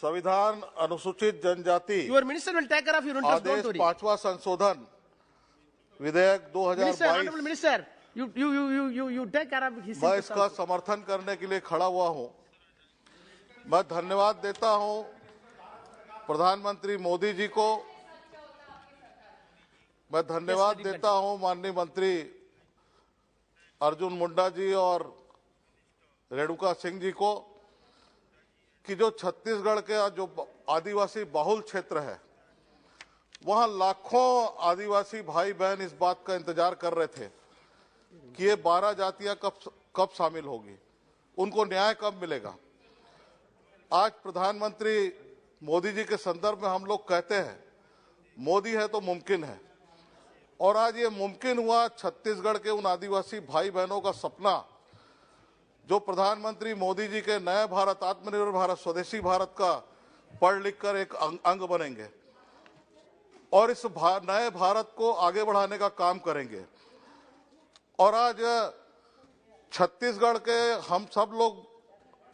संविधान अनुसूचित जनजाति Your minister will take care of your interest. Don't Adesh worry. 5वां संशोधन विधेयक Minister, honorable 2022 minister, you take care of his मैं interest इसका also. समर्थन करने के लिए खड़ा हुआ हूं। मैं धन्यवाद देता हूं प्रधानमंत्री मोदी जी को। मैं धन्यवाद देता हूं माननीय मंत्री अर्जुन मुंडा जी और रेणुका सिंह जी को कि जो छत्तीसगढ़ के जो आदिवासी बाहुल क्षेत्र है वहां लाखों आदिवासी भाई बहन इस बात का इंतजार कर रहे थे कि ये 12 जातियां कब शामिल होगी, उनको न्याय कब मिलेगा। आज प्रधानमंत्री मोदी जी के संदर्भ में हम लोग कहते हैं मोदी है तो मुमकिन है, और आज ये मुमकिन हुआ। छत्तीसगढ़ के उन आदिवासी भाई बहनों का सपना जो प्रधानमंत्री मोदी जी के नए भारत, आत्मनिर्भर भारत, स्वदेशी भारत का पढ़ लिख कर एक अंग बनेंगे और इस नए भारत को आगे बढ़ाने का काम करेंगे। और आज छत्तीसगढ़ के हम सब लोग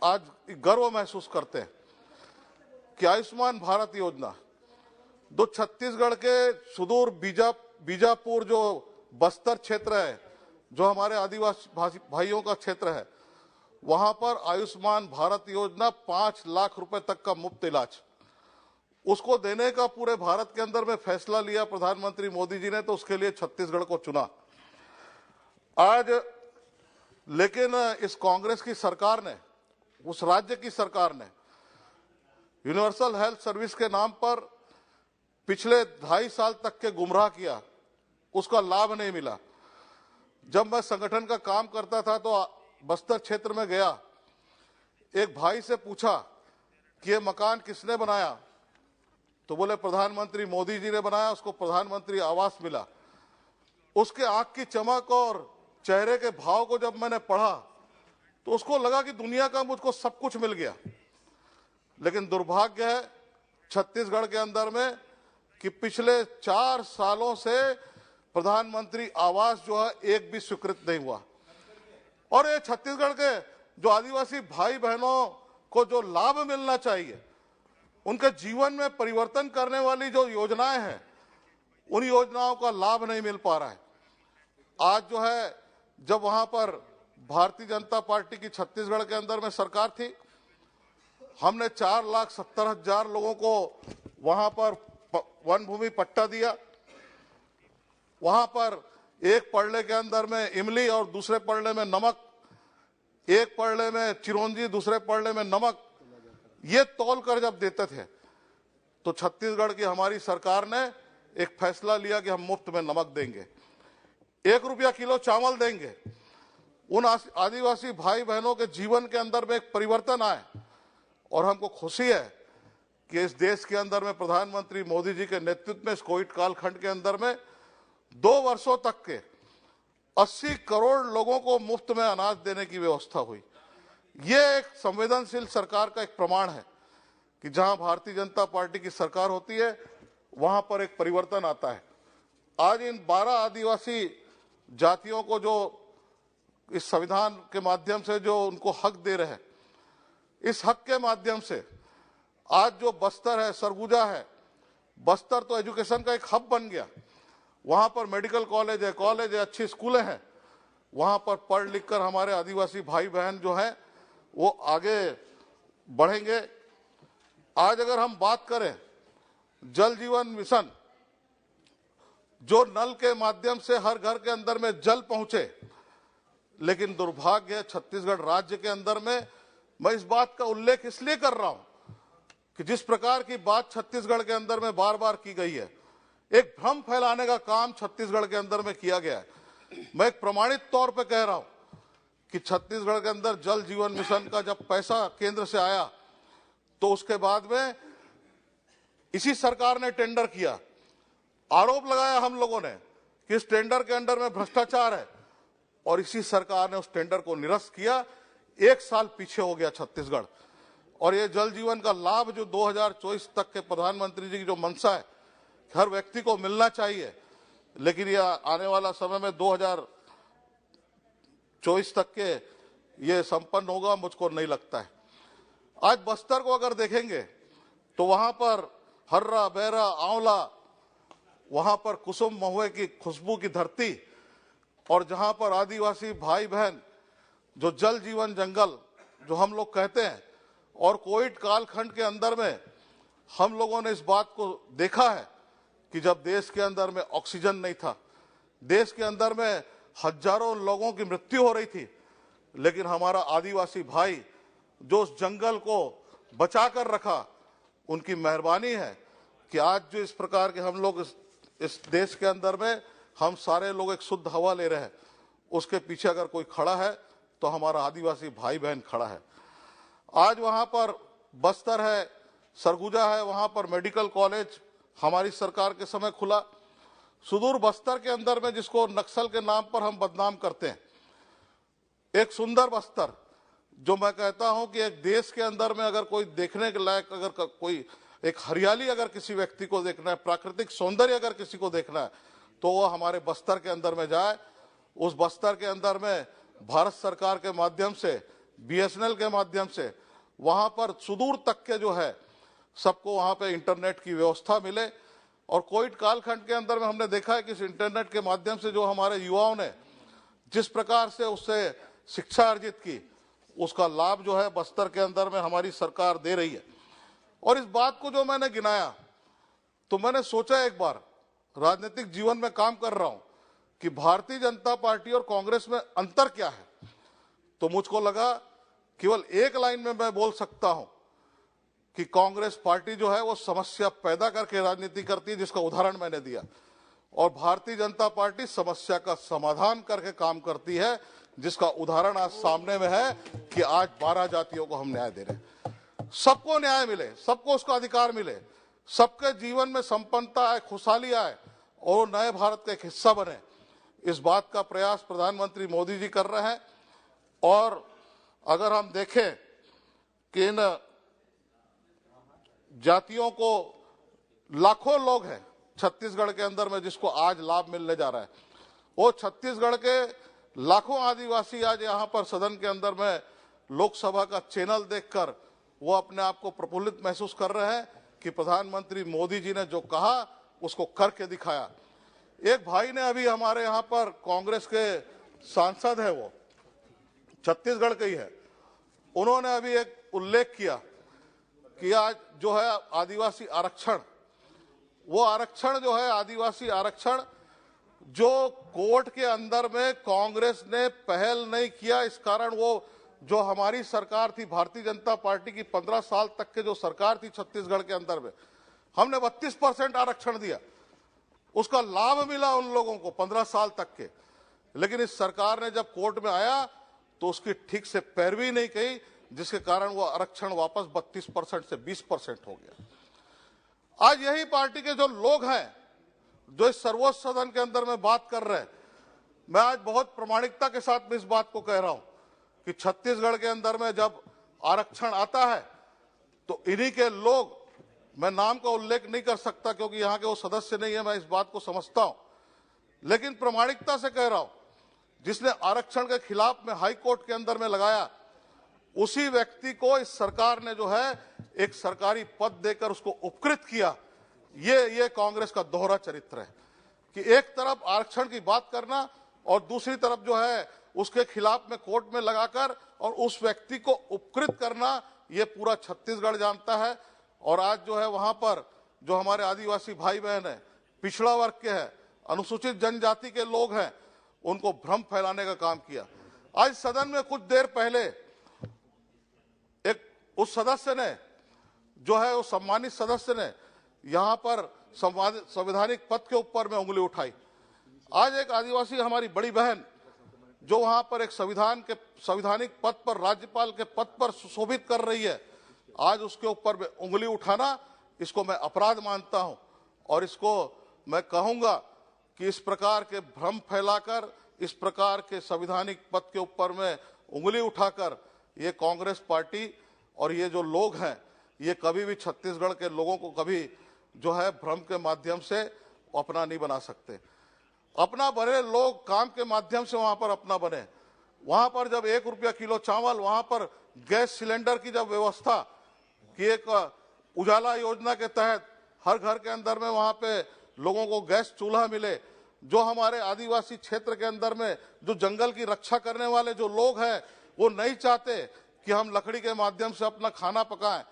आज गर्व महसूस करते हैं कि आयुष्मान भारत योजना जो छत्तीसगढ़ के सुदूर बीजापुर जो बस्तर क्षेत्र है, जो हमारे आदिवासी भाइयों का क्षेत्र है, वहां पर आयुष्मान भारत योजना 5 लाख रुपए तक का मुफ्त इलाज उसको देने का पूरे भारत के अंदर में फैसला लिया प्रधानमंत्री मोदी जी ने, तो उसके लिए छत्तीसगढ़ को चुना। आज लेकिन इस कांग्रेस की सरकार ने, उस राज्य की सरकार ने यूनिवर्सल हेल्थ सर्विस के नाम पर पिछले 2.5 साल तक के गुमराह किया, उसका लाभ नहीं मिला। जब मैं संगठन का काम करता था तो बस्तर क्षेत्र में गया, एक भाई से पूछा कि ये मकान किसने बनाया, तो बोले प्रधानमंत्री मोदी जी ने बनाया, उसको प्रधानमंत्री आवास मिला। उसके आंख की चमक और चेहरे के भाव को जब मैंने पढ़ा तो उसको लगा कि दुनिया का मुझको सब कुछ मिल गया। लेकिन दुर्भाग्य है छत्तीसगढ़ के अंदर में कि पिछले 4 सालों से प्रधानमंत्री आवास जो है एक भी स्वीकृत नहीं हुआ। और ये छत्तीसगढ़ के जो आदिवासी भाई बहनों को जो लाभ मिलना चाहिए, उनके जीवन में परिवर्तन करने वाली जो योजनाएं हैं, उन योजनाओं का लाभ नहीं मिल पा रहा है। आज जो है जब वहां पर भारतीय जनता पार्टी की छत्तीसगढ़ के अंदर में सरकार थी, हमने 4,70,000 लोगों को वहां पर वन भूमि पट्टा दिया। वहां पर एक पड़ले के अंदर में इमली और दूसरे पड़ले में नमक, एक पड़ले में चिरौंजी, दूसरे पड़ले में नमक, ये तौल कर जब देते थे तो छत्तीसगढ़ की हमारी सरकार ने एक फैसला लिया कि हम मुफ्त में नमक देंगे, 1 रुपया किलो चावल देंगे। उन आदिवासी भाई बहनों के जीवन के अंदर में एक परिवर्तन आए और हमको खुशी है कि इस देश के अंदर में प्रधानमंत्री मोदी जी के नेतृत्व में इस कोविड कालखंड के अंदर में 2 वर्षों तक के 80 करोड़ लोगों को मुफ्त में अनाज देने की व्यवस्था हुई। ये एक संवेदनशील सरकार का एक प्रमाण है कि जहां भारतीय जनता पार्टी की सरकार होती है वहां पर एक परिवर्तन आता है। आज इन 12 आदिवासी जातियों को जो इस संविधान के माध्यम से जो उनको हक दे रहे हैं, इस हक के माध्यम से आज जो बस्तर है, सरगुजा है, बस्तर तो एजुकेशन का एक हब बन गया। वहां पर मेडिकल कॉलेज है, अच्छी स्कूलें हैं। वहां पर पढ़ लिख कर हमारे आदिवासी भाई बहन जो हैं वो आगे बढ़ेंगे। आज अगर हम बात करें जल जीवन मिशन, जो नल के माध्यम से हर घर के अंदर में जल पहुंचे, लेकिन दुर्भाग्य है छत्तीसगढ़ राज्य के अंदर में, मैं इस बात का उल्लेख इसलिए कर रहा हूं कि जिस प्रकार की बात छत्तीसगढ़ के अंदर में बार बार की गई है, एक भ्रम फैलाने का काम छत्तीसगढ़ के अंदर में किया गया है। मैं एक प्रमाणित तौर पे कह रहा हूं कि छत्तीसगढ़ के अंदर जल जीवन मिशन का जब पैसा केंद्र से आया तो उसके बाद में इसी सरकार ने टेंडर किया। आरोप लगाया हम लोगों ने कि इस टेंडर के अंदर में भ्रष्टाचार है, और इसी सरकार ने उस टेंडर को निरस्त किया। 1 साल पीछे हो गया छत्तीसगढ़। और ये जल जीवन का लाभ जो 2024 तक के प्रधानमंत्री जी की जो मंशा है, हर व्यक्ति को मिलना चाहिए, लेकिन यह आने वाला समय में 2024 तक के ये संपन्न होगा, मुझको नहीं लगता है। आज बस्तर को अगर देखेंगे तो वहां पर हर्रा बहरा आंवला, वहां पर कुसुम महुए की खुशबू की धरती, और जहां पर आदिवासी भाई बहन जो जल जीवन जंगल जो हम लोग कहते हैं, और कोविड कालखंड के अंदर में हम लोगों ने इस बात को देखा है कि जब देश के अंदर में ऑक्सीजन नहीं था, देश के अंदर में हजारों लोगों की मृत्यु हो रही थी, लेकिन हमारा आदिवासी भाई जो उस जंगल को बचा कर रखा, उनकी मेहरबानी है कि आज जो इस प्रकार के हम लोग इस देश के अंदर में हम सारे लोग एक शुद्ध हवा ले रहे हैं। उसके पीछे अगर कोई खड़ा है तो हमारा आदिवासी भाई बहन खड़ा है। आज वहां पर बस्तर है, सरगुजा है, वहां पर मेडिकल कॉलेज हमारी सरकार के समय खुला। सुदूर बस्तर के अंदर में जिसको नक्सल के नाम पर हम बदनाम करते हैं, एक सुंदर बस्तर, जो मैं कहता हूं कि एक देश के अंदर में अगर कोई देखने के लायक, अगर कोई एक हरियाली अगर किसी व्यक्ति को देखना है, प्राकृतिक सौंदर्य अगर किसी को देखना है, तो वो हमारे बस्तर के अंदर में जाए। उस बस्तर के अंदर में भारत सरकार के माध्यम से, बीएसएनएल के माध्यम से वहां पर सुदूर तक के जो है सबको वहां पे इंटरनेट की व्यवस्था मिले। और कोविड कालखंड के अंदर में हमने देखा है कि इस इंटरनेट के माध्यम से जो हमारे युवाओं ने जिस प्रकार से उससे शिक्षा अर्जित की, उसका लाभ जो है बस्तर के अंदर में हमारी सरकार दे रही है। और इस बात को जो मैंने गिनाया, तो मैंने सोचा, एक बार राजनीतिक जीवन में काम कर रहा हूं कि भारतीय जनता पार्टी और कांग्रेस में अंतर क्या है। तो मुझको लगा केवल एक लाइन में मैं बोल सकता हूं कि कांग्रेस पार्टी जो है वो समस्या पैदा करके राजनीति करती है, जिसका उदाहरण मैंने दिया, और भारतीय जनता पार्टी समस्या का समाधान करके काम करती है, जिसका उदाहरण आज सामने में है कि आज 12 जातियों को हम न्याय दे रहे हैं। सबको न्याय मिले, सबको उसका अधिकार मिले, सबके जीवन में संपन्नता आए, खुशहाली आए, और नए भारत का एक हिस्सा बने। इस बात का प्रयास प्रधानमंत्री मोदी जी कर रहे हैं। और अगर हम देखें कि इन जातियों को लाखों लोग हैं छत्तीसगढ़ के अंदर में जिसको आज लाभ मिलने जा रहा है, वो छत्तीसगढ़ के लाखों आदिवासी आज यहाँ पर सदन के अंदर में लोकसभा का चैनल देखकर वो अपने आप को प्रफुल्लित महसूस कर रहे हैं कि प्रधानमंत्री मोदी जी ने जो कहा उसको करके दिखाया। एक भाई ने अभी हमारे यहाँ पर कांग्रेस के सांसद है, वो छत्तीसगढ़ के ही है, उन्होंने अभी एक उल्लेख किया कि आज जो है आदिवासी आरक्षण, वो आरक्षण जो है आदिवासी आरक्षण जो कोर्ट के अंदर में कांग्रेस ने पहल नहीं किया, इस कारण वो जो हमारी सरकार थी भारतीय जनता पार्टी की 15 साल तक के जो सरकार थी छत्तीसगढ़ के अंदर में, हमने 32% आरक्षण दिया, उसका लाभ मिला उन लोगों को 15 साल तक के। लेकिन इस सरकार ने जब कोर्ट में आया तो उसकी ठीक से पैरवी नहीं की, जिसके कारण वो आरक्षण वापस 32% से 20% हो गया। आज यही पार्टी के जो लोग हैं जो इस सर्वोच्च सदन के अंदर में बात कर रहे हैं, मैं आज बहुत प्रामाणिकता के साथ में इस बात को कह रहा हूं कि छत्तीसगढ़ के अंदर में जब आरक्षण आता है तो इन्हीं के लोग, मैं नाम का उल्लेख नहीं कर सकता क्योंकि यहाँ के वो सदस्य नहीं है, मैं इस बात को समझता हूं, लेकिन प्रामाणिकता से कह रहा हूं, जिसने आरक्षण के खिलाफ में हाई कोर्ट के अंदर में लगाया, उसी व्यक्ति को इस सरकार ने जो है एक सरकारी पद देकर उसको उपकृत किया। ये कांग्रेस का दोहरा चरित्र है कि एक तरफ आरक्षण की बात करना और दूसरी तरफ जो है उसके खिलाफ में कोर्ट में लगाकर और उस व्यक्ति को उपकृत करना, ये पूरा छत्तीसगढ़ जानता है। और आज जो है वहां पर जो हमारे आदिवासी भाई बहन है, पिछड़ा वर्ग के हैं, अनुसूचित जनजाति के लोग हैं, उनको भ्रम फैलाने का काम किया। आज सदन में कुछ देर पहले एक उस सदस्य ने जो है, उस सम्मानित सदस्य ने यहां पर संवैधानिक पद के ऊपर में उंगली उठाई। आज एक आदिवासी हमारी बड़ी बहन जो वहां पर एक संवैधानिक पद पर, राज्यपाल के पद पर सुशोभित कर रही है, आज उसके ऊपर में उंगली उठाना, इसको मैं अपराध मानता हूं। और इसको मैं कहूंगा कि इस प्रकार के भ्रम फैलाकर, इस प्रकार के संवैधानिक पद के ऊपर में उंगली उठाकर ये कांग्रेस पार्टी और ये जो लोग हैं, ये कभी भी छत्तीसगढ़ के लोगों को कभी जो है भ्रम के माध्यम से अपना नहीं बना सकते। अपना बने लोग काम के माध्यम से वहां पर अपना बने। वहां पर जब 1 रुपया किलो चावल, वहां पर गैस सिलेंडर की जब व्यवस्था कि एक उजाला योजना के तहत हर घर के अंदर में वहां पे लोगों को गैस चूल्हा मिले। जो हमारे आदिवासी क्षेत्र के अंदर में जो जंगल की रक्षा करने वाले जो लोग हैं वो नहीं चाहते कि हम लकड़ी के माध्यम से अपना खाना पकाएं,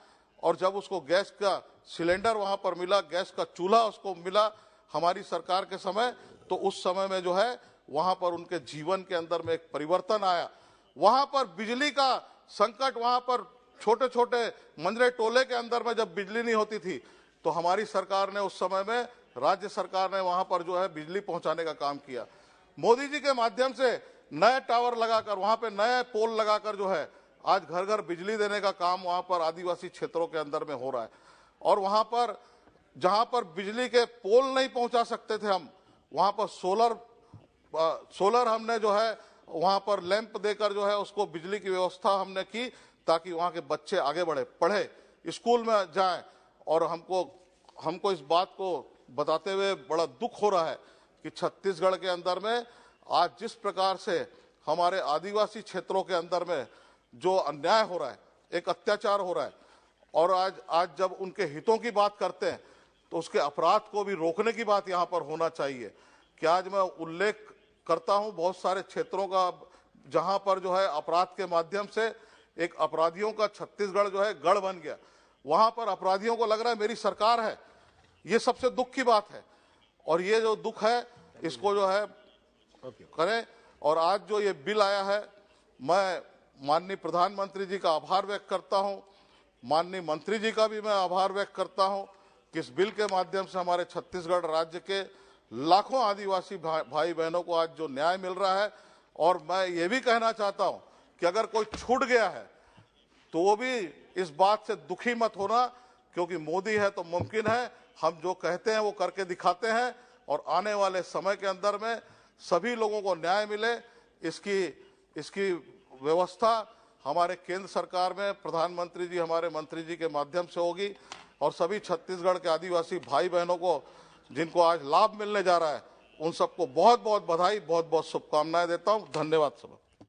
और जब उसको गैस का सिलेंडर वहां पर मिला, गैस का चूल्हा उसको मिला हमारी सरकार के समय, तो उस समय में जो है वहां पर उनके जीवन के अंदर में एक परिवर्तन आया। वहां पर बिजली का संकट, वहां पर छोटे छोटे मंजरे टोले के अंदर में जब बिजली नहीं होती थी तो हमारी सरकार ने उस समय में, राज्य सरकार ने वहां पर जो है बिजली पहुंचाने का काम किया। मोदी जी के माध्यम से नए टावर लगाकर, वहां पे नए पोल लगाकर जो है आज घर घर बिजली देने का काम वहां पर आदिवासी क्षेत्रों के अंदर में हो रहा है। और वहां पर जहां पर बिजली के पोल नहीं पहुंचा सकते थे हम, वहां पर सोलर हमने जो है वहां पर लैंप देकर जो है उसको बिजली की व्यवस्था हमने की, ताकि वहां के बच्चे आगे बढ़े, पढ़े, स्कूल में जाएं। और हमको इस बात को बताते हुए बड़ा दुख हो रहा है कि छत्तीसगढ़ के अंदर में आज जिस प्रकार से हमारे आदिवासी क्षेत्रों के अंदर में जो अन्याय हो रहा है, एक अत्याचार हो रहा है, और आज जब उनके हितों की बात करते हैं तो उसके अपराध को भी रोकने की बात यहाँ पर होना चाहिए। कि आज मैं उल्लेख करता हूँ बहुत सारे क्षेत्रों का जहाँ पर जो है अपराध के माध्यम से एक अपराधियों का छत्तीसगढ़ जो है गढ़ बन गया। वहां पर अपराधियों को लग रहा है मेरी सरकार है, ये सबसे दुख की बात है। और ये जो दुख है इसको जो है करें। और आज जो ये बिल आया है, मैं माननीय प्रधानमंत्री जी का आभार व्यक्त करता हूं, माननीय मंत्री जी का भी मैं आभार व्यक्त करता हूं कि इस बिल के माध्यम से हमारे छत्तीसगढ़ राज्य के लाखों आदिवासी भाई बहनों को आज जो न्याय मिल रहा है। और मैं ये भी कहना चाहता हूं कि अगर कोई छूट गया है तो वो भी इस बात से दुखी मत होना, क्योंकि मोदी है तो मुमकिन है, हम जो कहते हैं वो करके दिखाते हैं। और आने वाले समय के अंदर में सभी लोगों को न्याय मिले, इसकी व्यवस्था हमारे केंद्र सरकार में प्रधानमंत्री जी, हमारे मंत्री जी के माध्यम से होगी। और सभी छत्तीसगढ़ के आदिवासी भाई बहनों को जिनको आज लाभ मिलने जा रहा है, उन सबको बहुत बहुत बधाई, बहुत बहुत शुभकामनाएं देता हूं। धन्यवाद सब।